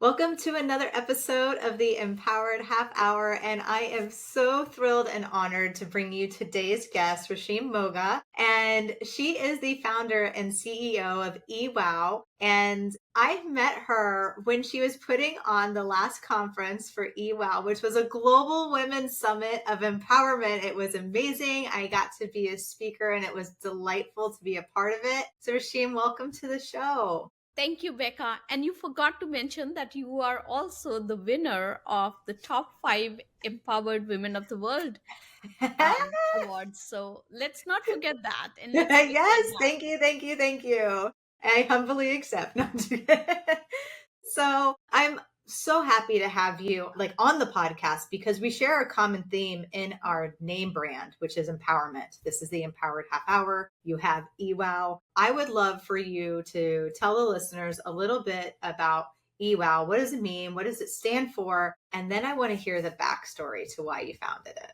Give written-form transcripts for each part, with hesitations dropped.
Welcome to another episode of the Empowered Half Hour, and I am so thrilled and honored to bring you today's guest, Rashim Mogha, and she is the founder and CEO of eWOW, and I met her when she was putting on the last conference for eWOW, which was a global women's summit of empowerment. It was amazing. I got to be a speaker, and it was delightful to be a part of it. So Rashim, welcome to the show. Thank you, Becca. And you forgot to mention that you are also the winner of the top 5 empowered women of the world awards. So let's not forget that and let's make that Yes, happen. thank you, thank you, thank you. I humbly accept. No, I'm just kidding. So I'm so happy to have you on the podcast because we share a common theme in our name brand, which is empowerment. This is the Empowered Half Hour. You have eWOW. I would love for you to tell the listeners a little bit about eWOW. What does it mean? What does it stand for? And then I want to hear the backstory to why you founded it.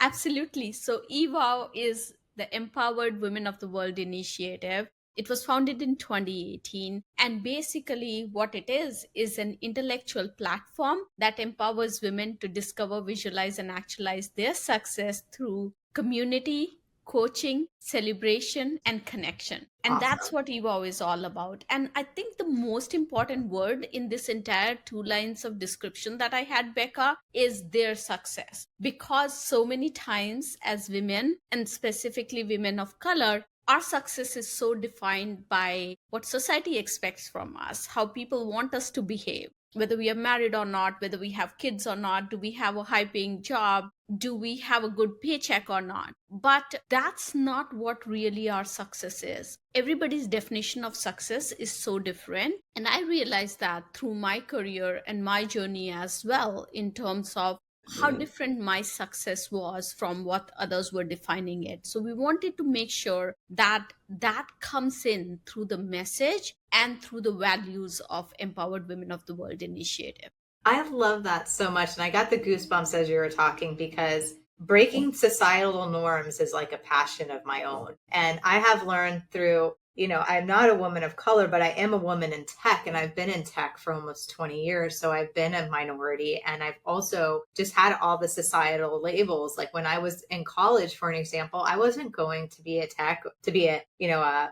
Absolutely. So eWOW is the Empowered Women of the World initiative. It was founded in 2018. And basically, what it is an intellectual platform that empowers women to discover, visualize, and actualize their success through community, coaching, celebration, and connection. And that's Awesome. what eWOW is all about. And I think the most important word in this entire 2 lines of description that I had, Becca, is their success. Because so many times as women, and specifically women of color, our success is so defined by what society expects from us, how people want us to behave, whether we are married or not, whether we have kids or not, do we have a high paying job, do we have a good paycheck or not. But that's not what really our success is. Everybody's definition of success is so different. And I realized that through my career and my journey as well, in terms of how different my success was from what others were defining it. So we wanted to make sure that that comes in through the message and through the values of Empowered Women of the World initiative. I love that so much. And I got the goosebumps as you were talking because breaking societal norms is like a passion of my own. And I have learned through, I'm not a woman of color, but I am a woman in tech and I've been in tech for almost 20 years. So I've been a minority and I've also just had all the societal labels. Like when I was in college, for an example, I wasn't going to be a tech, to be a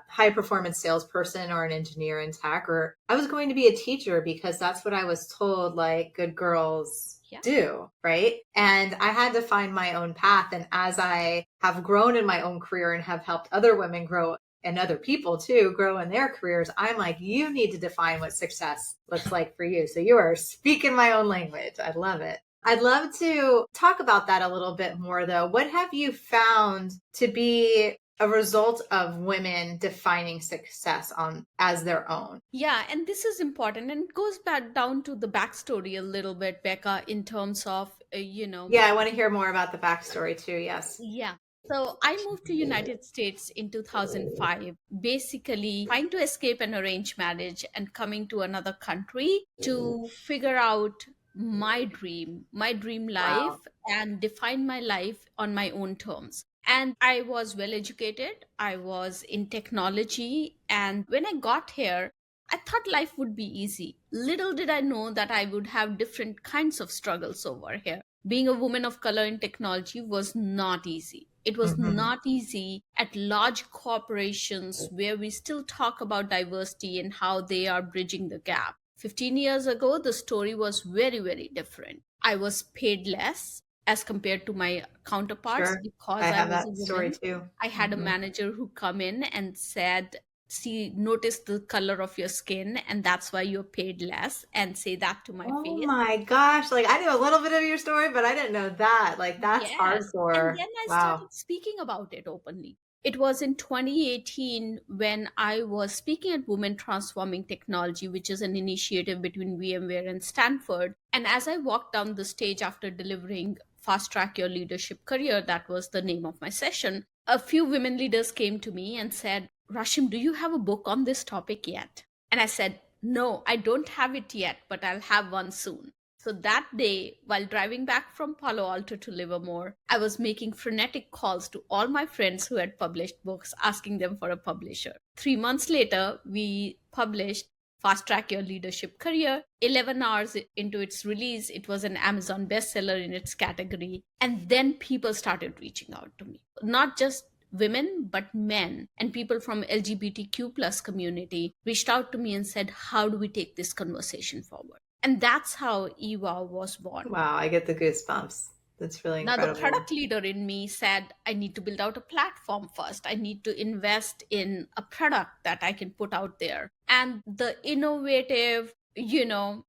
high performance salesperson or an engineer in tech, or I was going to be a teacher because that's what I was told, like good girls Yeah. do, right? And I had to find my own path. And as I have grown in my own career and have helped other women grow and other people too grow in their careers, I'm like, you need to define what success looks like for you. So you are speaking my own language. I love it. I'd love to talk about that a little bit more though. What have you found to be a result of women defining success on as their own? Yeah, and this is important, and it goes back down to the backstory a little bit, Becca, in terms of Yeah, I want to hear more about the backstory too. Yes. yeah. So I moved to United States in 2005, basically trying to escape an arranged marriage and coming to another country to figure out my dream Wow. life, and define my life on my own terms. And I was well educated, I was in technology, and when I got here, I thought life would be easy. Little did I know that I would have different kinds of struggles over here. Being a woman of color in technology was not easy. It was Hmm. not easy at large corporations where we still talk about diversity and how they are bridging the gap. 15 years ago, the story was very, very different. I was paid less as compared to my counterparts Sure. I because I have was a that story woman. too. I had a Hmm. manager who come in and said, see, notice the color of your skin and that's why you're paid less, and say that to my Oh face. my gosh. Like I knew a little bit of your story, but I didn't know that. Like that's Yes. And hardcore. then I Wow. started speaking about it openly. It was in 2018 when I was speaking at Women Transforming Technology, which is an initiative between VMware and Stanford. And as I walked down the stage after delivering Fast Track Your Leadership Career, that was the name of my session, a few women leaders came to me and said, Rashim, do you have a book on this topic yet? And I said, no, I don't have it yet, but I'll have one soon. So that day, while driving back from Palo Alto to Livermore, I was making frenetic calls to all my friends who had published books, asking them for a publisher. 3 months later, we published Fast Track Your Leadership Career. 11 hours into its release, it was an Amazon bestseller in its category. And then people started reaching out to me, not just women but men, and people from LGBTQ plus community reached out to me and said, how do we take this conversation forward? And that's how eWOW was born. Wow, I get the goosebumps. That's really Now, the incredible. product leader in me said, I need to build out a platform first. I need to invest in a product that I can put out there. And the innovative,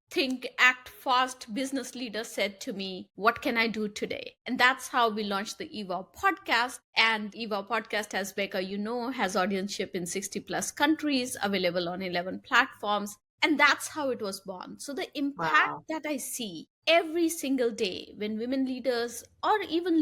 think, act fast business leader said to me, what can I do today? And that's how we launched the eWOW podcast. And eWOW podcast, as Becca, has audienceship in 60 plus countries, available on 11 platforms. And that's how it was born. So the impact Wow. that I see every single day when women leaders, or even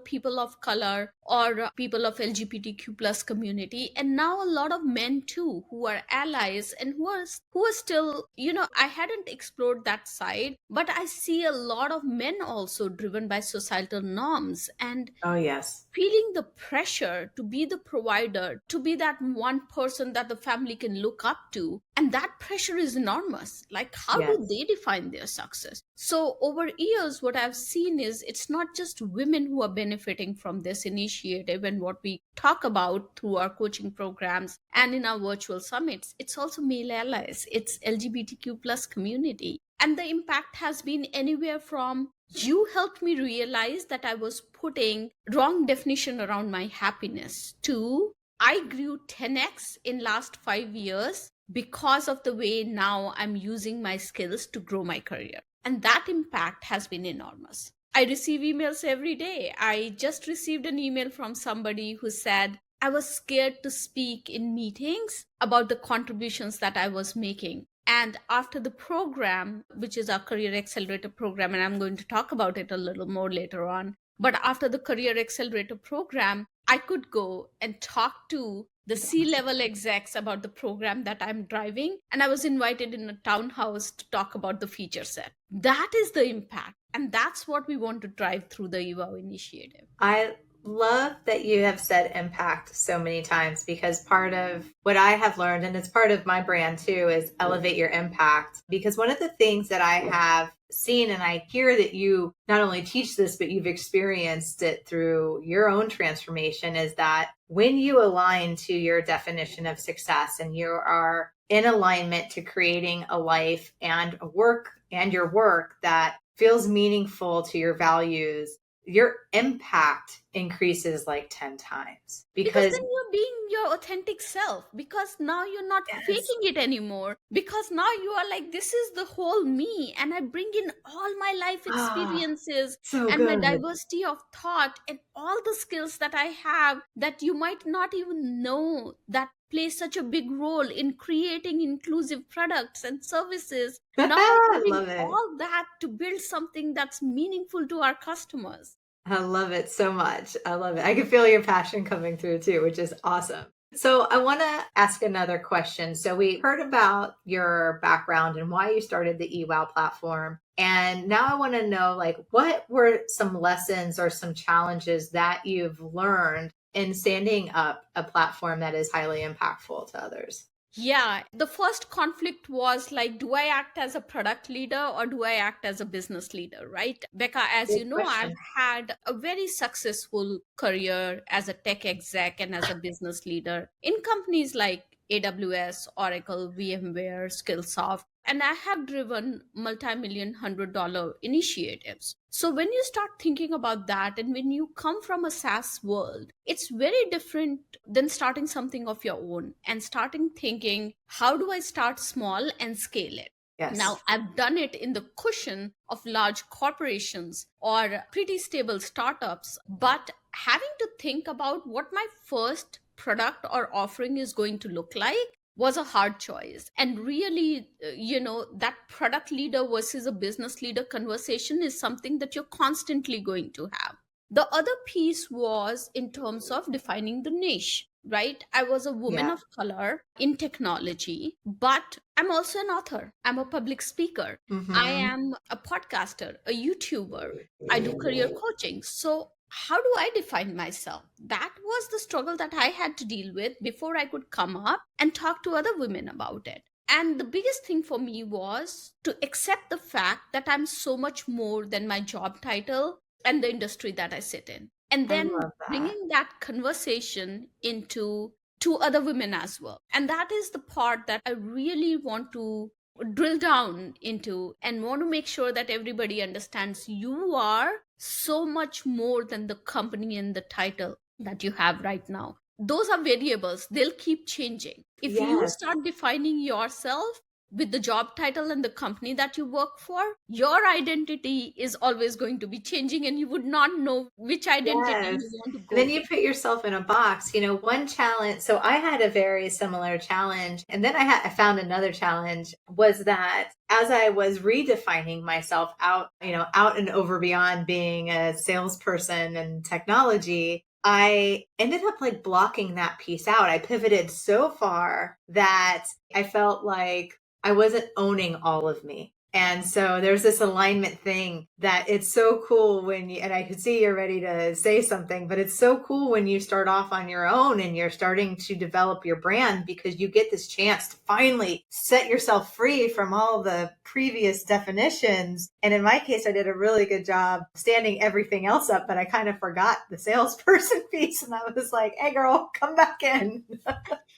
people of color, or people of LGBTQ plus community, and now a lot of men too, who are allies and who are still, I hadn't explored that side, but I see a lot of men also driven by societal norms and Oh, yes. feeling the pressure to be the provider, to be that one person that the family can look up to. And that pressure is enormous. Like, how do Yes. they define their success? So, over years, what I've seen is it's not just women who are benefiting from this initiative and what we talk about through our coaching programs and in our virtual summits. It's also male allies, it's LGBTQ plus community. And the impact has been anywhere from, you helped me realize that I was putting wrong definition around my happiness, to I grew 10x in last 5 years because of the way now I'm using my skills to grow my career. And that impact has been enormous. I receive emails every day. I just received an email from somebody who said, I was scared to speak in meetings about the contributions that I was making. And after the program, which is our Career Accelerator program, and I'm going to talk about it a little more later on, but after the Career Accelerator program, I could go and talk to the C-level execs about the program that I'm driving. And I was invited in a townhouse to talk about the feature set. That is the impact. And that's what we want to drive through the eWOW initiative. I love that you have said impact so many times, because part of what I have learned, and it's part of my brand too, is elevate your impact. Because one of the things that I have seen, and I hear that you not only teach this, but you've experienced it through your own transformation, is that when you align to your definition of success and you are in alignment to creating a life and a work and your work that feels meaningful to your values, your impact increases like 10 times. Because Because then you're being your authentic self, because now you're not yes. faking it anymore, because now you are like, this is the whole me, and I bring in all my life Ah, experiences so and my good. diversity of thought and all the skills that I have that you might not even know that play such a big role in creating inclusive products and services. Now I I bring love it. all that to build something that's meaningful to our customers. I love it so much. I love it. I can feel your passion coming through too, which is awesome. So I want to ask another question. So we heard about your background and why you started the eWOW platform. And now I want to know, like, what were some lessons or some challenges that you've learned in standing up a platform that is highly impactful to others? Yeah, the first conflict was like, do I act as a product leader or do I act as a business leader, right? Becca, as Good you know, I've question. had a very successful career as a tech exec and as a business leader in companies like AWS, Oracle, VMware, Skillsoft, and I have driven multi-million $100 initiatives. So when you start thinking about that, and when you come from a SaaS world, it's very different than starting something of your own and starting thinking, how do I start small and scale it? Yes. Now, I've done it in the cushion of large corporations or pretty stable startups, but having to think about what my first product or offering is going to look like was a hard choice. And really, that product leader versus a business leader conversation is something that you're constantly going to have. The other piece was in terms of defining the niche, right? I was a woman Yeah. of color in technology, but I'm also an author. I'm a public speaker. I Hmm. am a podcaster, a YouTuber. I do career coaching. So, how do I define myself? That was the struggle that I had to deal with before I could come up and talk to other women about it. And the biggest thing for me was to accept the fact that I'm so much more than my job title and the industry that I sit in. And I then love that. bringing that conversation into two other women as well. And that is the part that I really want to drill down into and want to make sure that everybody understands you are so much more than the company and the title that you have right now. Those are variables, they'll keep changing. If you Yes. start defining yourself with the job title and the company that you work for, your identity is always going to be changing and you would not know which identity Yes. you want to And go then you with. put yourself in a box. One challenge. So I had a very similar challenge. And then I found another challenge was that as I was redefining myself out, out and over beyond being a salesperson and technology, I ended up like blocking that piece out. I pivoted so far that I felt like I wasn't owning all of me. And so there's this alignment thing that it's so cool when you, and I could see you're ready to say something, but it's so cool when you start off on your own and you're starting to develop your brand because you get this chance to finally set yourself free from all the previous definitions. And in my case, I did a really good job standing everything else up, but I kind of forgot the salesperson piece. And I was like, hey, girl, come back in.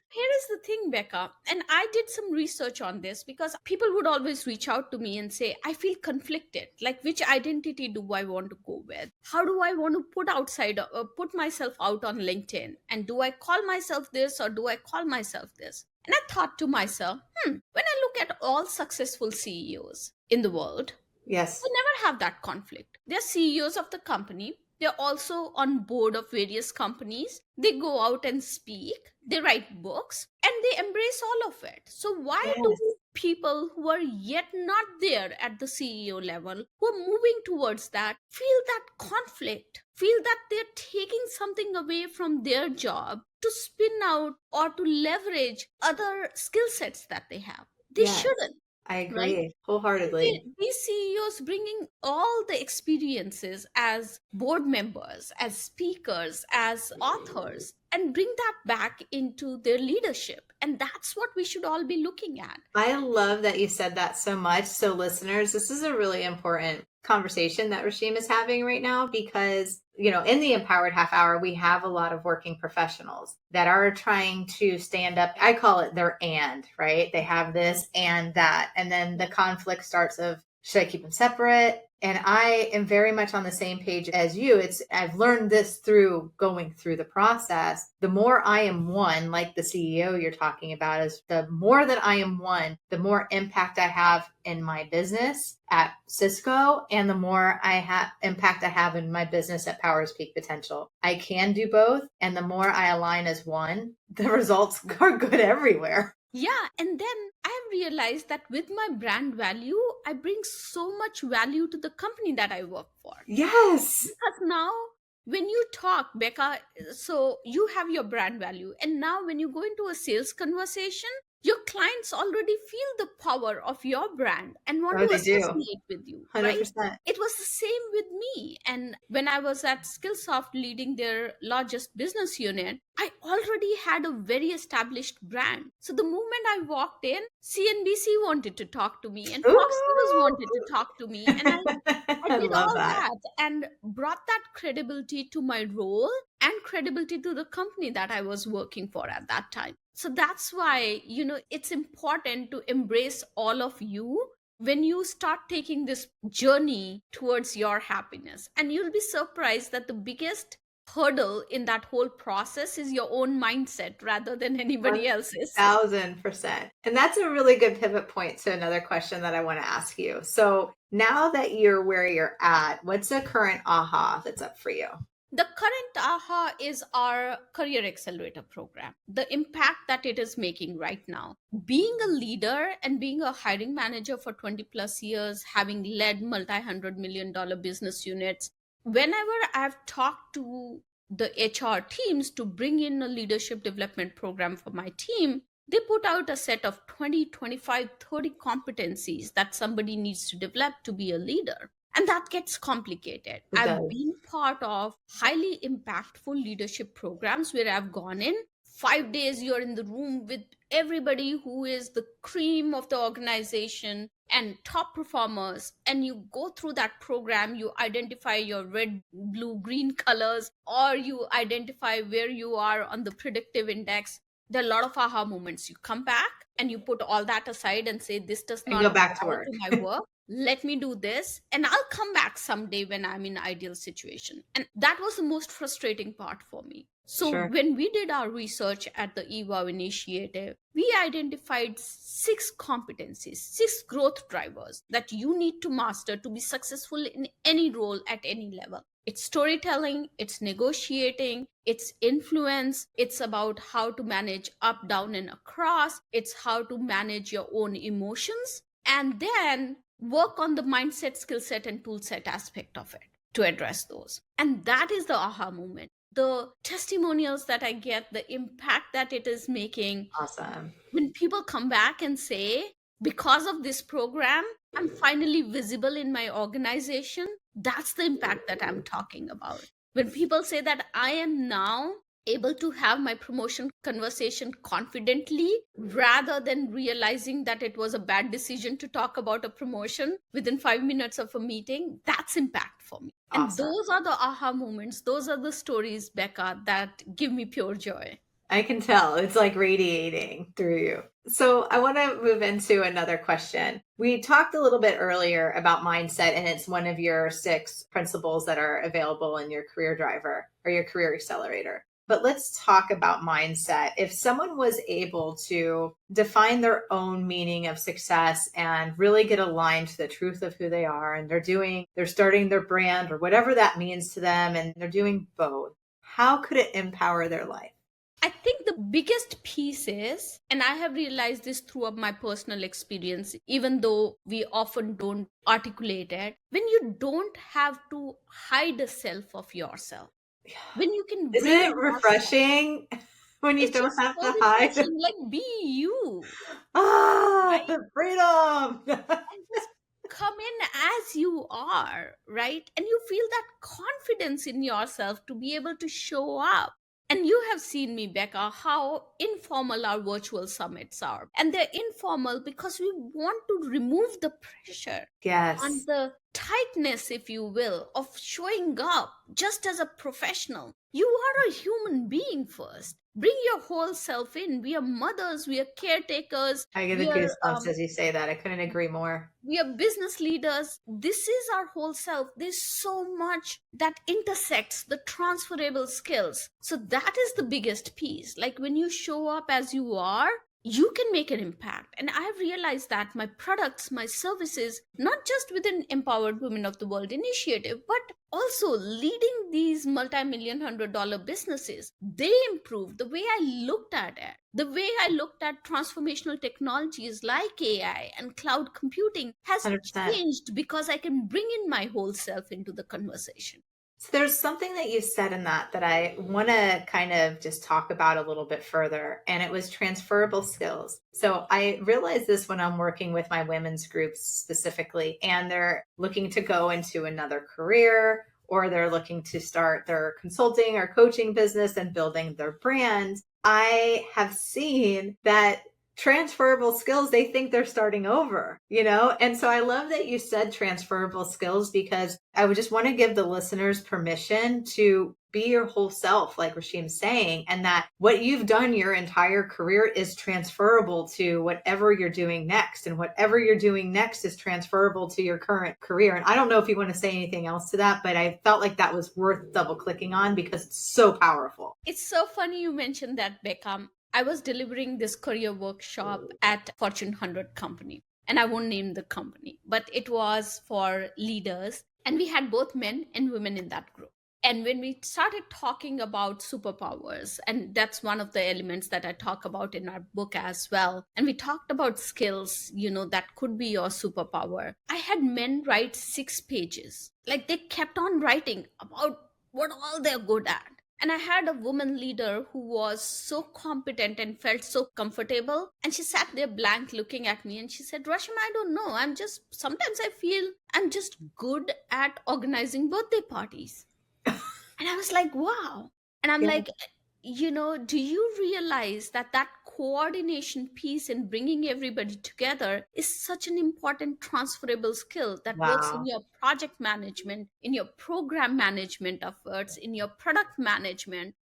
Here is the thing, Becca, and I did some research on this because people would always reach out to me and say, I feel conflicted. Like, which identity do I want to go with? How do I want to put myself out on LinkedIn? And do I call myself this or do I call myself this? And I thought to myself, when I look at all successful CEOs in the world, Yes. they never have that conflict. They're CEOs of the company. They're also on board of various companies. They go out and speak. They write books and they embrace all of it. So why do Yes. people who are yet not there at the CEO level, who are moving towards that, feel that conflict, feel that they're taking something away from their job to spin out or to leverage other skill sets that they have? They Yes. shouldn't, I right? agree wholeheartedly. These CEOs bringing all the experiences as board members, as speakers, as authors, and bring that back into their leadership. And that's what we should all be looking at. I love that you said that so much. So, listeners, this is a really important conversation that Rashim is having right now because, in the Empowered Half Hour, we have a lot of working professionals that are trying to stand up. I call it their and, right? They have this and that. And then the conflict starts of, should I keep them separate? And I am very much on the same page as you. I've learned this through going through the process. The more I am one, like the CEO you're talking about, is the more that I am one, the more impact I have in my business at Cisco and the more impact I have in my business at Powers Peak Potential. I can do both. And the more I align as one, the results are good everywhere. Yeah, and then I have realized that with my brand value, I bring so much value to the company that I work for. Yes. Because now, when you talk, Becca, so you have your brand value. And now, when you go into a sales conversation, your clients already feel the power of your brand and want Oh, to they do. associate with you, right? 100%. It was the same with me. And when I was at Skillsoft leading their largest business unit, I already had a very established brand. So the moment I walked in, CNBC wanted to talk to me and Fox News Ooh. wanted to talk to me. And I I did love all that. that and brought that credibility to my role and credibility to the company that I was working for at that time. So that's why, it's important to embrace all of you when you start taking this journey towards your happiness. And you'll be surprised that the biggest hurdle in that whole process is your own mindset rather than anybody else's. 1,000%. And that's a really good pivot point to another question that I want to ask you. So now that you're where you're at, what's the current aha that's up for you? The current AHA is our Career Accelerator program, the impact that it is making right now. Being a leader and being a hiring manager for 20 plus years, having led multi-$100 million business units, whenever I've talked to the HR teams to bring in a leadership development program for my team, they put out a set of 20, 25, 30 competencies that somebody needs to develop to be a leader. And that gets complicated. It I've does. been part of highly impactful leadership programs where I've gone in 5 days, you're in the room with everybody who is the cream of the organization and top performers, and you go through that program, you identify your red, blue, green colors, or you identify where you are on the predictive index. There are a lot of aha moments. You come back and you put all that aside and say, this does And not go back to apply work. to my work. Let me do this, and I'll come back someday when I'm in ideal situation. And that was the most frustrating part for me. So Sure. when we did our research at the eWOW initiative, we identified 6 competencies, 6 growth drivers that you need to master to be successful in any role at any level. It's storytelling, it's negotiating, it's influence, it's about how to manage up, down, and across, it's how to manage your own emotions, and then work on the mindset, skill set, and tool set aspect of it to address those. And that is the aha moment. The testimonials that I get, the impact that it is making, Awesome. when people come back and say, because of this program, I'm finally visible in my organization, that's the impact that I'm talking about. When people say that I am now able to have my promotion conversation confidently rather than realizing that it was a bad decision to talk about a promotion within 5 minutes of a meeting, that's impact for me. And Awesome. those are the aha moments, those are the stories, Becca, that give me pure joy. I can tell it's like radiating through you. So I want to move into another question. We talked a little bit earlier about mindset, and it's one of your 6 principles that are available in your career driver or your career accelerator. But let's talk about mindset. If someone was able to define their own meaning of success and really get aligned to the truth of who they are, and they're starting their brand or whatever that means to them, and they're doing both, how could it empower their life? I think the biggest piece is, and I have realized this throughout my personal experience, even though we often don't articulate it, when you don't have to hide a self of yourself, when you can Isn't bring it yourself, refreshing when you it's don't just have so to hide? refreshing. Like, be you, Ah, right? the freedom. And just come in as you are, right? And you feel that confidence in yourself to be able to show up. And you have seen me, Becca, how informal our virtual summits are. And they're informal because we want to remove the pressure on Yes, the tightness, if you will, of showing up just as a professional. You are a human being first. Bring your whole self in. We are mothers, we are caretakers, I get the we are goosebumps as you say that. I couldn't agree more. we are business leaders. This is our whole self. There's so much that intersects the transferable skills. So that is the biggest piece. Like, when you show up as you are, you can make an impact. And I've realized that my products, my services, not just within Empowered Women of the World initiative, but also leading these multi-million $100 businesses, they improved the way I looked at it. The way I looked at transformational technologies like AI and cloud computing has 100%. changed because I can bring in my whole self into the conversation. So there's something that you said in that I want to kind of just talk about a little bit further, and it was transferable skills. So I realize this when I'm working with my women's groups specifically, and they're looking to go into another career, or they're looking to start their consulting or coaching business and building their brand. I have seen that transferable skills, they think they're starting over, And so I love that you said transferable skills, because I would just want to give the listeners permission to be your whole self, like Rashim's saying, and that what you've done your entire career is transferable to whatever you're doing next, and whatever you're doing next is transferable to your current career. And I don't know if you want to say anything else to that, but I felt like that was worth double clicking on because it's so powerful. It's so funny you mentioned that, Becca. I was delivering this career workshop at Fortune 100 company, and I won't name the company, but it was for leaders, and we had both men and women in that group. And when we started talking about superpowers, and that's one of the elements that I talk about in our book as well, and we talked about skills, that could be your superpower. I had men write 6 pages. Like, they kept on writing about what all they're good at. And I had a woman leader who was so competent and felt so comfortable. And she sat there blank looking at me and she said, Rashim, I don't know. Sometimes I feel I'm just good at organizing birthday parties. And I was like, wow. And I'm Yeah. like, do you realize that that coordination piece in bringing everybody together is such an important transferable skill that works in Wow. your project management, in your program management efforts, in your product management,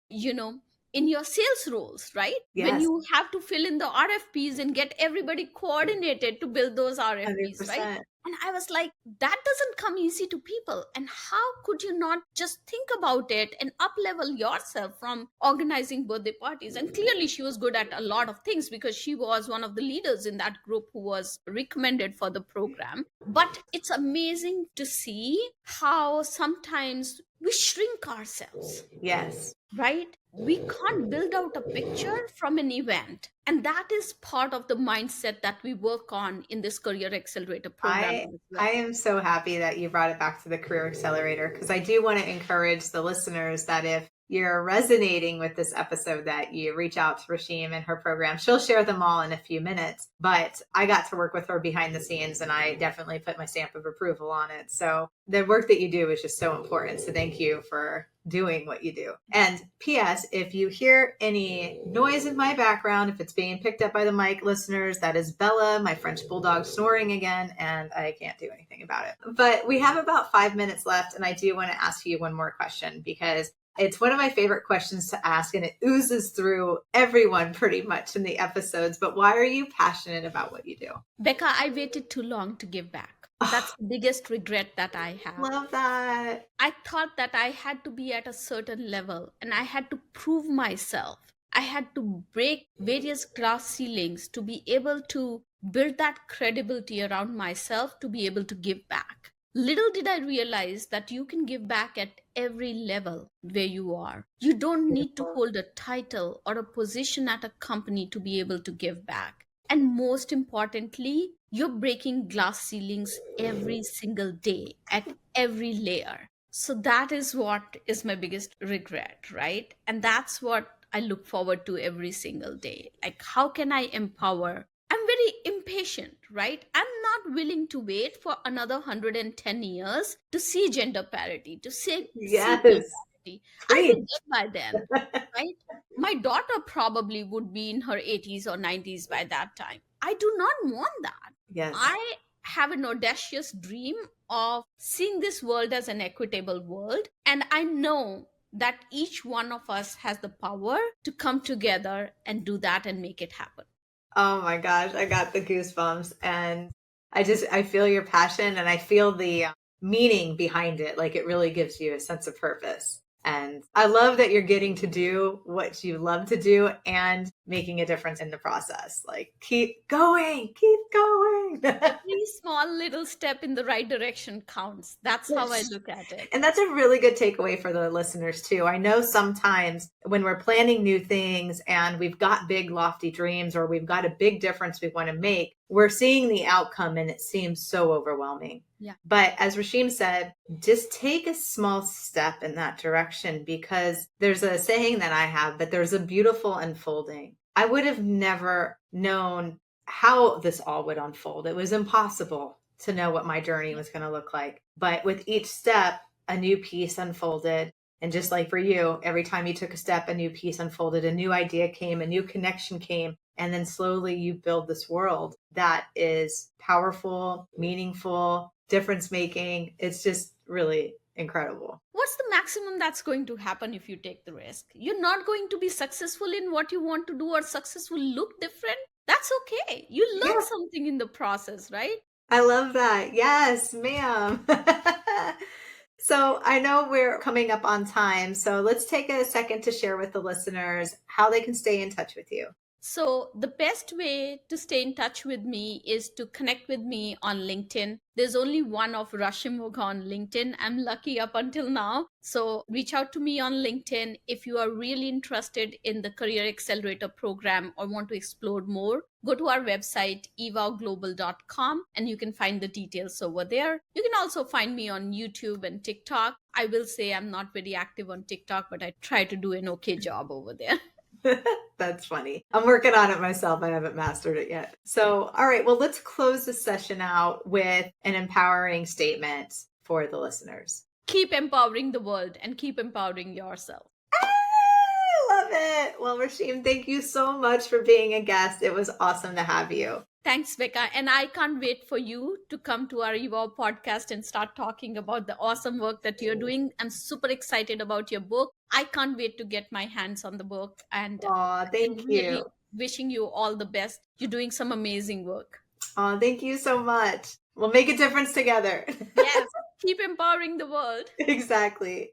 in your sales roles, right? When Yes, you have to fill in the RFPs and get everybody coordinated to build those RFPs, right? 100%. And I was like, that doesn't come easy to people. And how could you not just think about it and up level yourself from organizing birthday parties? And clearly, she was good at a lot of things because she was one of the leaders in that group who was recommended for the program. But it's amazing to see how sometimes we shrink ourselves, Yes. right? We can't build out a picture from an event. And that is part of the mindset that we work on in this Career Accelerator program I as I well. am so happy that you brought it back to the Career Accelerator, because I do want to encourage the listeners that if you're resonating with this episode, that you reach out to Rashim and her program. She'll share them all in a few minutes, but I got to work with her behind the scenes and I definitely put my stamp of approval on it. So the work that you do is just so important. So thank you for doing what you do. And P.S., if you hear any noise in my background, if it's being picked up by the mic, listeners, that is Bella, my French bulldog, snoring again, and I can't do anything about it. But we have about 5 minutes left, and I do want to ask you one more question, because it's one of my favorite questions to ask, and it oozes through everyone pretty much in the episodes. But why are you passionate about what you do? Becca, I waited too long to give back. That's the biggest regret that I have. Love that. I thought that I had to be at a certain level and I had to prove myself. I had to break various glass ceilings to be able to build that credibility around myself to be able to give back. Little did I realize that you can give back at every level where you are. You don't need to Beautiful. hold a title or a position at a company to be able to give back. And most importantly, you're breaking glass ceilings every single day at every layer. So that is what is my biggest regret, right? And that's what I look forward to every single day. Like, how can I empower? I'm very impatient, right? I'm not willing to wait for another 110 years to see gender parity, to see pay Yes. parity. I'll be Preach. dead by then, right? My daughter probably would be in her 80s or 90s by that time. I do not want that. Yes. I have an audacious dream of seeing this world as an equitable world. And I know that each one of us has the power to come together and do that and make it happen. Oh my gosh, I got the goosebumps. And I feel your passion, and I feel the meaning behind it. Like, it really gives you a sense of purpose. And I love that you're getting to do what you love to do and making a difference in the process. Like, keep going, keep going. Every small little step in the right direction counts. That's how I Yes. look at it. And that's a really good takeaway for the listeners too. I know sometimes when we're planning new things and we've got big lofty dreams, or we've got a big difference we want to make, we're seeing the outcome and it seems so overwhelming. Yeah. But as Rashim said, just take a small step in that direction, because there's a saying that I have, but there's a beautiful unfolding. I would have never known how this all would unfold. It was impossible to know what my journey was going to look like. But with each step, a new piece unfolded. And just like for you, every time you took a step, a new piece unfolded, a new idea came, a new connection came. And then slowly you build this world that is powerful, meaningful, difference making. It's just really incredible. What's the maximum that's going to happen if you take the risk? You're not going to be successful in what you want to do, or success will look different. That's okay. You learn Yeah, something in the process, right? I love that. Yes, ma'am. So I know we're coming up on time. So let's take a second to share with the listeners how they can stay in touch with you. So, the best way to stay in touch with me is to connect with me on LinkedIn. There's only one of Rashim Mogha on LinkedIn. I'm lucky up until now. So, reach out to me on LinkedIn if you are really interested in the Career Accelerator program or want to explore more. Go to our website, ewowglobal.com, and you can find the details over there. You can also find me on YouTube and TikTok. I will say I'm not very active on TikTok, but I try to do an okay job over there. That's funny. I'm working on it myself. I haven't mastered it yet. So, all right. Well, let's close the session out with an empowering statement for the listeners. Keep empowering the world and keep empowering yourself. I love it. Well, Rashim, thank you so much for being a guest. It was awesome to have you. Thanks, Becca. And I can't wait for you to come to our eWOW podcast and start talking about the awesome work that you're doing. I'm super excited about your book. I can't wait to get my hands on the book. And Aw, I'm thank really you. wishing you all the best. You're doing some amazing work. Aw, thank you so much. We'll make a difference together. Yes, keep empowering the world. Exactly.